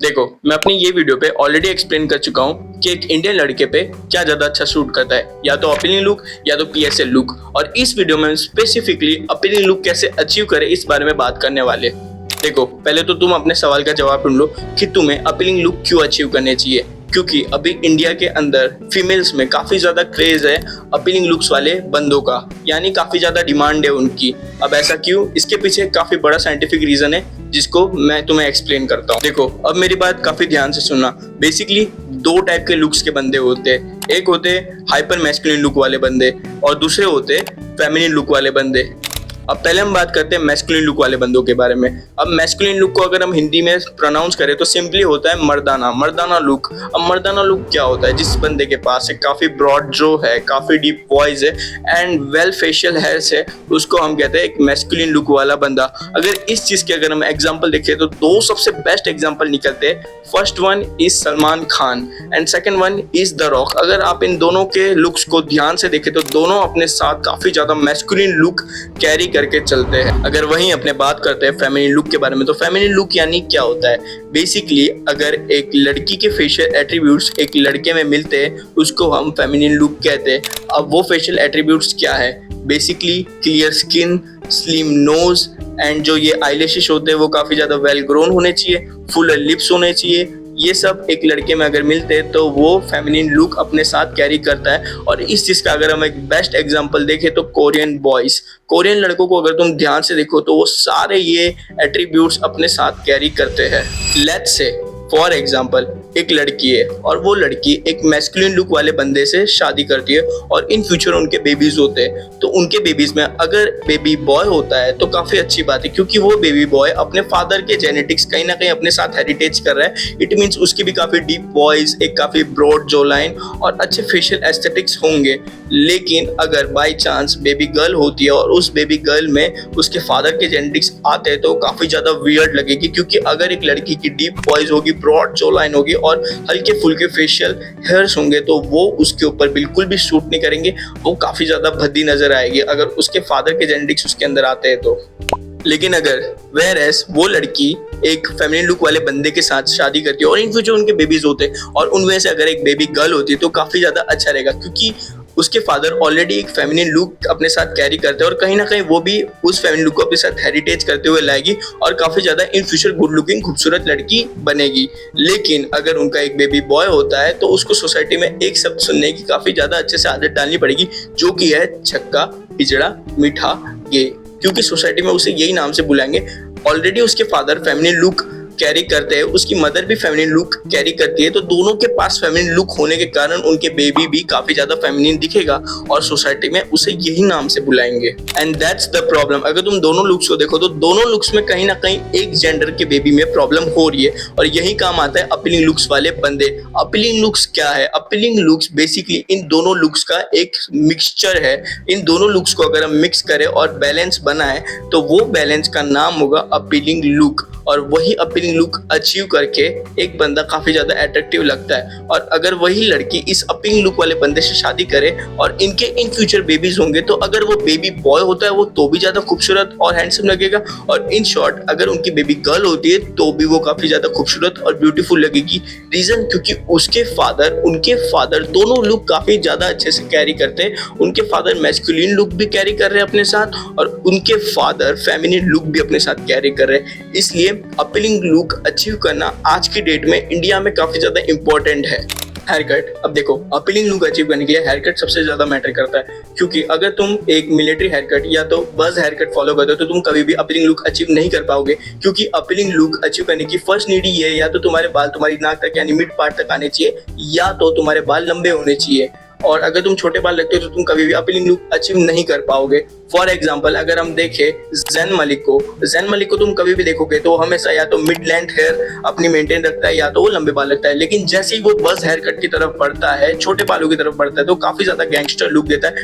देखो, मैं अपनी ये वीडियो पे ऑलरेडी एक्सप्लेन कर चुका हूँ कि एक इंडियन लड़के पे क्या ज़्यादा अच्छा सूट करता है, या तो अपीलिंग लुक या तो पीएसएल लुक। और इस वीडियो में स्पेसिफिकली अपीलिंग लुक कैसे अचीव करे इस बारे में बात करने वाले। देखो, पहले तो तुम अपने सवाल का जवाब ढूंढ लो कि तुम्हें अपीलिंग लुक क्यों अचीव करने चाहिए। क्योंकि अभी इंडिया के अंदर फीमेल्स में काफ़ी ज़्यादा क्रेज है अपीलिंग लुक्स वाले बंदों का, यानी काफ़ी ज़्यादा डिमांड है उनकी। अब ऐसा क्यों, इसके पीछे काफ़ी बड़ा साइंटिफिक रीज़न है जिसको मैं तुम्हें एक्सप्लेन करता हूँ। देखो, अब मेरी बात काफ़ी ध्यान से सुनना। बेसिकली दो टाइप के लुक्स के बंदे होते हैं। एक होते हाइपर मैस्कुलिन लुक वाले बंदे और दूसरे होते फेमिनिन लुक वाले बंदे। अब पहले हम बात करते हैं मैस्कुलिन लुक वाले बंदों के बारे में। अब मैस्कुलिन लुक को अगर हम हिंदी में प्रोनाउंस करें तो सिंपली होता है मर्दाना लुक। अब मर्दाना लुक क्या होता है? जिस बंदे के पास एक काफ़ी ब्रॉड जो है, काफ़ी डीप वॉइस है एंड वेल फेशियल हेयर्स है, उसको हम कहते हैं एक मैस्कुलिन लुक वाला बंदा। अगर इस चीज़ के अगर हम एग्जाम्पल देखें तो दो सबसे बेस्ट एग्जाम्पल निकलते हैं। First one is Salman Khan and second one is the rock. अगर आप इन दोनों के लुक्स को ध्यान से देखें तो दोनों अपने साथ काफ़ी ज़्यादा मैस्कुलिन लुक कैरी करके चलते हैं। अगर वहीं अपने बात करते हैं फेमिनिन लुक के बारे में, तो फेमिनिन लुक यानी क्या होता है? बेसिकली अगर एक लड़की के फेशियल एट्रीब्यूट्स एक लड़के में मिलते हैं उसको हम फेमिनिन लुक कहते हैं। अब वो फेशियल एट्रीब्यूट्स क्या है? Basically clear skin, slim nose and जो ये आईलैशेस होते हैं वो काफ़ी ज़्यादा वेल ग्रोन होने चाहिए, फुल लिप्स होने चाहिए। ये सब एक लड़के में अगर मिलते हैं तो वो फेमिनिन लुक अपने साथ कैरी करता है। और इस चीज़ का अगर हम एक बेस्ट एग्जांपल देखें तो कोरियन लड़कों को अगर तुम ध्यान से देखो तो वो सारे ये एट्रीब्यूट्स अपने साथ कैरी करते हैं। लेट्स से फॉर एग्जाम्पल एक लड़की है और वो लड़की एक मैस्कुलिन लुक वाले बंदे से शादी करती है और इन फ्यूचर उनके बेबीज होते हैं। तो उनके बेबीज में अगर बेबी बॉय होता है तो काफ़ी अच्छी बात है, क्योंकि वो बेबी बॉय अपने फादर के जेनेटिक्स कहीं ना कहीं अपने साथ हेरिटेज कर रहा है। इट मीन्स उसकी भी काफ़ी डीप वॉइस, एक काफ़ी ब्रॉड जो लाइन और अच्छे फेशियल एस्थेटिक्स होंगे। लेकिन अगर बाई चांस बेबी गर्ल होती है और उस बेबी गर्ल में उसके फादर के जेनेटिक्स आते हैं तो काफ़ी ज़्यादा वियर्ड लगेगी। क्योंकि अगर एक लड़की की डीप वॉइस होगी, ब्रॉड जो लाइन होगी और हल्के फुल्के फेशियल हेयर्स होंगे तो वो उसके ऊपर बिल्कुल भी सूट नहीं करेंगे। वो काफ़ी ज़्यादा भद्दी नजर आएगी अगर उसके फादर के जेनेटिक्स उसके अंदर आते हैं तो। लेकिन अगर वेयरएस वो लड़की एक फेमिनिन लुक वाले बंदे के साथ शादी करती है और इन फ्यूचर उनके बेबीज होते हैं और उनमें से अगर एक बेबी गर्ल होती है तो काफ़ी ज़्यादा अच्छा रहेगा, क्योंकि उसके फादर ऑलरेडी एक फेमिनिन लुक अपने साथ कैरी करते हैं और कहीं ना कहीं वो भी उस फेमिनिन लुक को अपने साथ हेरिटेज करते हुए लाएगी और काफ़ी ज़्यादा इन फ्यूचर गुड लुकिंग खूबसूरत लड़की बनेगी। लेकिन अगर उनका एक बेबी बॉय होता है तो उसको सोसाइटी में एक शब्द सुनने की काफ़ी ज़्यादा अच्छे से आदत डालनी पड़ेगी, जो कि है छक्का पिजड़ा मीठा गे, क्योंकि सोसाइटी में उसे यही नाम से बुलाएंगे। ऑलरेडी उसके फादर फेमिनिन लुक कैरी करते हैं, उसकी मदर भी फेमिनिन लुक कैरी करती है, तो दोनों के पास फेमिनिन लुक होने के कारण उनके बेबी भी काफी ज्यादा फेमिनिन दिखेगा और सोसाइटी में उसे यही नाम से बुलाएंगे। And that's the problem. अगर तुम दोनों लुक्स को देखो तो दोनों लुक्स में कहीं ना कहीं एक जेंडर के बेबी में प्रॉब्लम हो रही है और यही काम आता है अपीलिंग लुक्स वाले बंदे। अपीलिंग लुक्स क्या है? अपीलिंग लुक्स बेसिकली इन दोनों लुक्स का एक मिक्सचर है। इन दोनों लुक्स को अगर हम मिक्स करें और बैलेंस बनाए तो वो बैलेंस का नाम होगा अपीलिंग लुक। और वही अपीलिंग लुक अचीव करके एक बंदा काफी ज्यादा अट्रैक्टिव लगता है। और अगर वही लड़की इस अपीलिंग लुक वाले बंदे से शादी करे और इनके इन फ्यूचर बेबीज होंगे तो अगर वो बेबी बॉय होता है वो तो भी ज्यादा खूबसूरत और हैंडसम लगेगा, और इन शॉर्ट अगर उनकी बेबी गर्ल होती है तो भी वो काफी ज्यादा खूबसूरत और ब्यूटीफुल लगेगी। रीजन क्योंकि उनके फादर दोनों लुक काफी ज्यादा अच्छे से कैरी करते हैं। उनके फादर मैस्कुलिन लुक भी कैरी कर रहे हैं अपने साथ और उनके फादर फेमिनिन लुक भी अपने साथ कैरी कर रहे हैं। इसलिए अपीलिंग लुक अचीव करना आज की डेट में इंडिया में काफी ज्यादा इंपॉर्टेंट है। Haircut. अब देखो, अपीलिंग लुक अचीव करने के लिए हेयर कट सबसे ज्यादा मैटर करता है, क्योंकि अगर तुम एक मिलिट्री हेयर कट या तो बस हेयर कट फॉलो करते हो तो तुम कभी भी अपीलिंग लुक अचीव नहीं कर पाओगे। क्योंकि अपीलिंग लुक अचीव करने की फर्स्ट नीड ये है, या तो तुम्हारे बाल तुम्हारी नाक तक यानी मिड पार्ट तक आने चाहिए, या तो तुम्हारे बाल लंबे होने चाहिए। और अगर तुम छोटे बाल रखते हो तो तुम कभी भी अपीलिंग लुक अचीव नहीं कर पाओगे। फॉर एग्जाम्पल अगर हम देखें ज़ैन मलिक को तुम कभी भी देखोगे तो हमेशा या तो मिड लेंथ हेयर अपनी मेंटेन रखता है या तो वो लंबे बाल रखता है। लेकिन जैसे ही वो बस हेयर कट की तरफ बढ़ता है, छोटे बालों की तरफ बढ़ता है, तो काफी ज्यादा गैंगस्टर लुक देता है।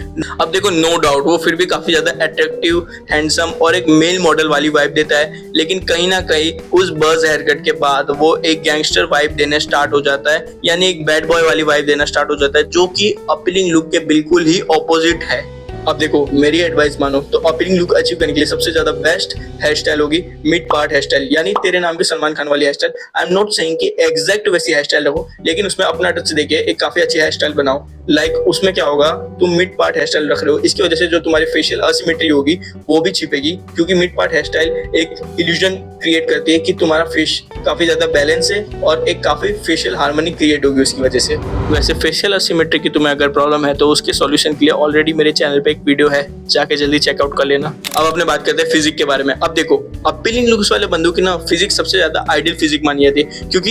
अब देखो, नो डाउट वो फिर भी काफी ज्यादा अट्रैक्टिव, हैंडसम और एक मेल मॉडल वाली वाइब देता है। लेकिन कहीं ना कहीं उस बस हेयर कट के बाद वो एक गैंगस्टर वाइब देने स्टार्ट हो जाता है, यानी एक बैड बॉय वाली वाइब देना स्टार्ट हो जाता है, जो कि अपीलिंग लुक के बिल्कुल ही ऑपोजिट है। अब देखो मेरी एडवाइस मानो तो अपीलिंग लुक अचीव करने के लिए सबसे ज्यादा बेस्ट हेयर स्टाइल होगी मिड पार्ट हेयर स्टाइल, यानी तेरे नाम के सलमान खान वाली hairstyle. I am not saying कि एग्जैक्ट वैसी हेयर स्टाइल रखो, लेकिन उसमें अपना टच देके एक काफी अच्छी हेयर स्टाइल बनाओ। लाइक उसमें क्या होगा, तुम मिड पार्ट हेयर स्टाइल रख रहे हो, इसकी वजह से जो तुम्हारी फेशियल असिमेट्री होगी वो भी छिपेगी, क्योंकि मिड पार्ट हेयर स्टाइल एक इल्यूजन क्रिएट करती है कि तुम्हारा फेस काफी ज्यादा बैलेंस है और एक काफी फेशियल हार्मनी क्रिएट होगी उसकी वजह से। वैसे फेशियल असिमेट्री की तुम्हें अगर प्रॉब्लम है तो उसके सॉल्यूशन के लिए ऑलरेडी मेरे चैनल पे एक वीडियो है, जाके जल्दी चेकआउट कर लेना। अब अपने बात करते हैं फिजिक के बारे में। अब देखो अपीलिंग लुक्स वाले बंदों की ना फिजिक सबसे ज्यादा आइडियल फिजिक मानी जाती है, क्योंकि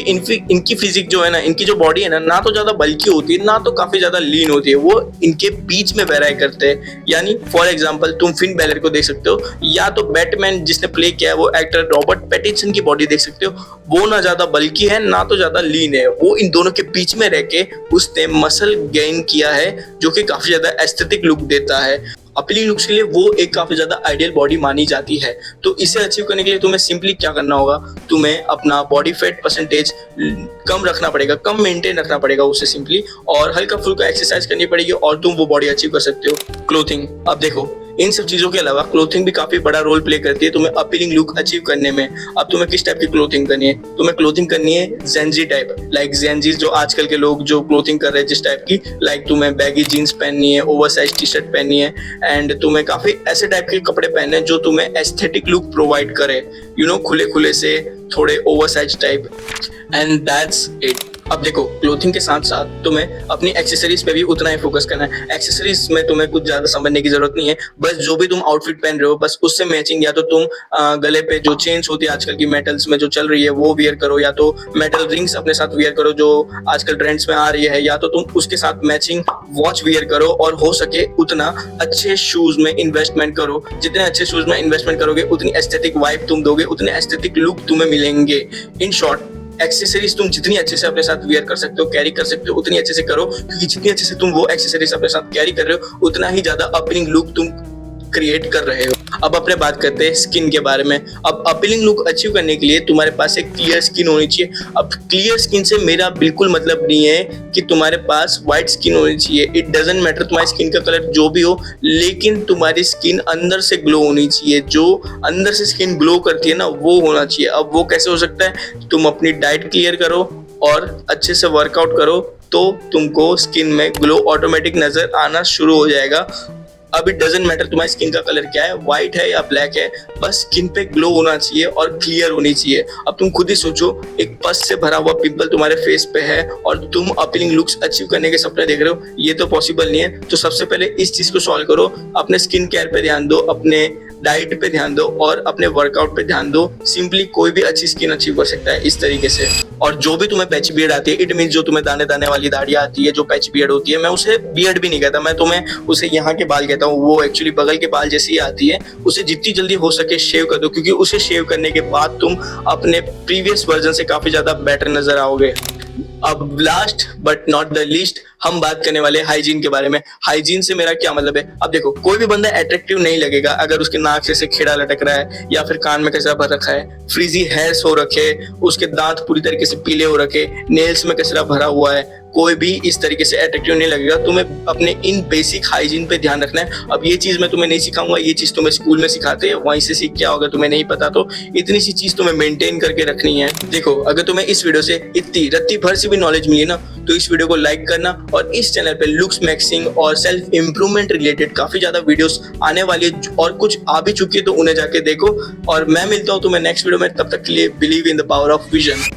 इनकी फिजिक जो है ना, इनकी जो बॉडी है ना तो ज्यादा बल्की होती है ना तो काफी ज्यादा लीन होती है, वो इनके बीच में वेराई करते हैं। यानी फॉर एग्जांपल तुम फिन बैलर को देख सकते हो, या तो बैटमैन जिसने प्ले किया है वो एक्टर रॉबर्ट पैटिंसन की बॉडी देख सकते हो, वो ना ज्यादा बल्की है ना तो ज्यादा लीन है, वो इन दोनों के बीच में रह के उसने मसल गेन किया है जो कि काफी ज्यादा एस्थेटिक लुक देता है। अपीलिंग लुक्स के लिए वो एक काफी ज्यादा आइडियल बॉडी मानी जाती है। तो इसे अचीव करने के लिए तुम्हें सिंपली क्या करना होगा, तुम्हें अपना बॉडी फैट परसेंटेज कम रखना पड़ेगा, कम मेंटेन रखना पड़ेगा उससे सिंपली, और हल्का फुल्का एक्सरसाइज करनी पड़ेगी और तुम वो बॉडी अचीव कर सकते हो। क्लोथिंग, अब देखो इन सब चीजों के अलावा क्लोथिंग भी काफी बड़ा रोल प्ले करती है तुम्हें अपीलिंग लुक अचीव करने में। अब तुम्हें किस टाइप की क्लोथिंग करनी है, तुम्हें क्लोथिंग करनी है जेंजी टाइप, लाइक जेंजी जो आजकल के लोग जो क्लोथिंग कर रहे हैं जिस टाइप की, लाइक तुम्हें बैगी जीन्स पहननी है, ओवरसाइज टी शर्ट पहननी है, एंड तुम्हें काफी ऐसे टाइप के कपड़े पहनने हैं जो तुम्हें एस्थेटिक लुक प्रोवाइड करे, खुले खुले से थोड़े oversize type, and that's it. अब देखो क्लोथिंग के साथ साथ तुम्हें अपनी एक्सेसरीज पे भी उतना ही फोकस करना है। एक्सेसरीज में तुम्हें कुछ ज्यादा समझने की जरूरत नहीं है, बस जो भी तुम आउटफिट पहन रहे हो बस उससे मैचिंग, या तो तुम गले पे जो चेन्स होती है आजकल की मेटल्स में जो चल रही है वो वियर करो, या तो मेटल रिंग्स अपने साथ वियर करो जो आजकल ट्रेंड्स में आ रही है, या तो तुम उसके साथ मैचिंग वॉच वियर करो, और हो सके उतना अच्छे शूज में इन्वेस्टमेंट करो। जितने अच्छे शूज में इन्वेस्टमेंट करोगे उतनी एस्थेटिक वाइब तुम दोगे, उतने एस्थेटिक लुक तुम्हें मिलेंगे। इन शॉर्ट एक्सेसरीज तुम जितनी अच्छे से अपने साथ वियर कर सकते हो, कैरी कर सकते हो, उतनी अच्छे से करो, क्योंकि जितनी अच्छे से तुम वो एक्सेसरीज अपने साथ कैरी कर रहे हो उतना ही ज्यादा अपीलिंग लुक तुम क्रिएट कर रहे हो। अब अपने बात करते हैं स्किन के बारे में। अब अपीलिंग लुक अचीव करने के लिए तुम्हारे पास एक क्लियर स्किन होनी चाहिए। अब क्लियर स्किन से मेरा बिल्कुल मतलब नहीं है कि तुम्हारे पास व्हाइट स्किन होनी चाहिए, इट डजंट मैटर तुम्हारी स्किन का कलर जो भी हो, लेकिन तुम्हारी स्किन अंदर से ग्लो होनी चाहिए। जो अंदर से स्किन ग्लो करती है ना वो होना चाहिए। अब वो कैसे हो सकता है, तुम अपनी डाइट क्लियर करो और अच्छे से वर्कआउट करो तो तुमको स्किन में ग्लो ऑटोमेटिक नजर आना शुरू हो जाएगा। अब इट डजंट मैटर तुम्हारी स्किन का कलर क्या है, व्हाइट है या ब्लैक है, बस स्किन पे ग्लो होना चाहिए और क्लियर होनी चाहिए। अब तुम खुद ही सोचो, एक पस से भरा हुआ पिंपल तुम्हारे फेस पे है और तुम अपीलिंग लुक्स अचीव करने के सपने देख रहे हो, ये तो पॉसिबल नहीं है। तो सबसे पहले इस चीज को सॉल्व करो, अपने स्किन केयर पे ध्यान दो, अपने डाइट पे ध्यान दो और अपने वर्कआउट पे ध्यान दो। सिंपली कोई भी अच्छी स्किन अचीव कर सकता है इस तरीके से। और जो भी तुम्हें पैच बियर्ड आती है, इट मीन जो तुम्हें दाने दाने वाली दाढ़ियां आती है, जो पैच बियर्ड होती है, मैं उसे बियर्ड भी नहीं कहता, मैं तुम्हें उसे यहाँ के बाल कहता हूँ, वो एक्चुअली बगल के बाल जैसी आती है। उसे जितनी जल्दी हो सके शेव कर दो, क्योंकि उसे शेव करने के बाद तुम अपने प्रीवियस वर्जन से काफी ज्यादा बेटर नजर आओगे। अब last but not the least हम बात करने वाले हाइजीन के बारे में। हाइजीन से मेरा क्या मतलब है, अब देखो कोई भी बंदा अट्रैक्टिव नहीं लगेगा अगर उसके नाक से खेड़ा लटक रहा है, या फिर कान में कचरा भर रखा है, फ्रीजी हेयर्स हो रखे, उसके दांत पूरी तरीके से पीले हो रखे, नेल्स में कचरा भरा हुआ है, कोई भी इस तरीके से अट्रैक्टिव नहीं लगेगा। तुम्हें अपने इन बेसिक हाइजीन पे ध्यान रखना है। अब ये चीज मैं तुम्हें नहीं सिखाऊंगा, ये चीज तुम्हें स्कूल में सिखाते हैं, वहीं से सीख क्या होगा तुम्हें नहीं पता, तो इतनी सी चीज तुम्हें मेंटेन करके रखनी है। देखो अगर तुम्हें इस वीडियो से इतनी रत्ती भर से भी नॉलेज मिली ना, तो इस वीडियो को लाइक करना, और इस चैनल पे लुक्स मैक्सिंग और सेल्फ इंप्रूवमेंट रिलेटेड काफी ज्यादा वीडियोस आने वाली है और कुछ आ भी चुकी है, तो उन्हें जाके देखो। और मैं मिलता हूँ तुम्हें नेक्स्ट वीडियो में, तब तक के लिए believe in the power of vision.